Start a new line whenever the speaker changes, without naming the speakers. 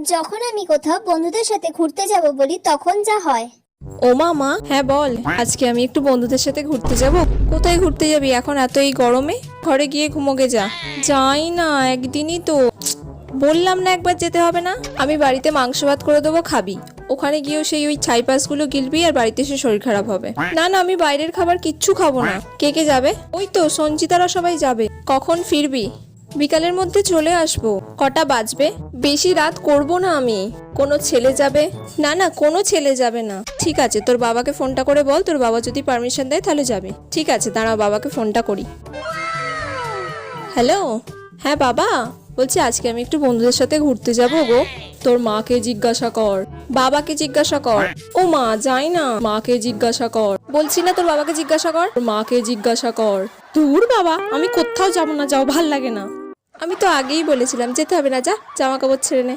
যখন আমি কোথাও বন্ধুদের সাথে ঘুরতে যাব বলি তখন যা হয়।
ও মা, হ্যাঁ বল। আজকে আমি একটু বন্ধুদের সাথে ঘুরতে যাব। কোথায় ঘুরতে যাবি এখন এত এই গরমে? ঘরে গিয়ে ঘুমোগে যা। যাই না, একদিনই তো বললাম না একবার যেতে হবে না। আমি বাড়িতে মাংস ভাত করে দেবো, খাবি। ওখানে গিয়েও সেই ওই ছাইপাশগুলো গিলবি আর বাড়িতে এসে শরীর খারাপ হবে। না না, আমি বাইরের খাবার কিচ্ছু খাবো না। কে কে যাবে? ওই তো সঞ্চিতারা সবাই যাবে। কখন ফিরবি? বিকালের মধ্যে চলে আসবো। কটা বাজবে? বেশি রাত করব না আমি। কোনো ছেলে যাবে? না না, কোনো ছেলে যাবে না। ঠিক আছে, তোর বাবাকে ফোনটা করে বল, তোর বাবা যদি পারমিশন দেয় তাহলে যাবে। ঠিক আছে, দাঁড়াও বাবাকে ফোনটা করি। হ্যালো। হ্যাঁ বাবা, বলছি আজকে আমি একটু বন্ধুদের সাথে ঘুরতে যাব গো। তোর মাকে জিজ্ঞাসা কর, বাবাকে জিজ্ঞাসা কর। ও মা, যাই না, মাকে জিজ্ঞাসা কর। বলছি না তোর বাবাকে জিজ্ঞাসা কর, তোর মাকে জিজ্ঞাসা কর। দূর বাবা, আমি কোথাও যাব না, যাও, ভাল লাগে না। আমি তো আগেই বলেছিলাম যেতে হবে না, যা জামা কাপড় ছেড়ে নে।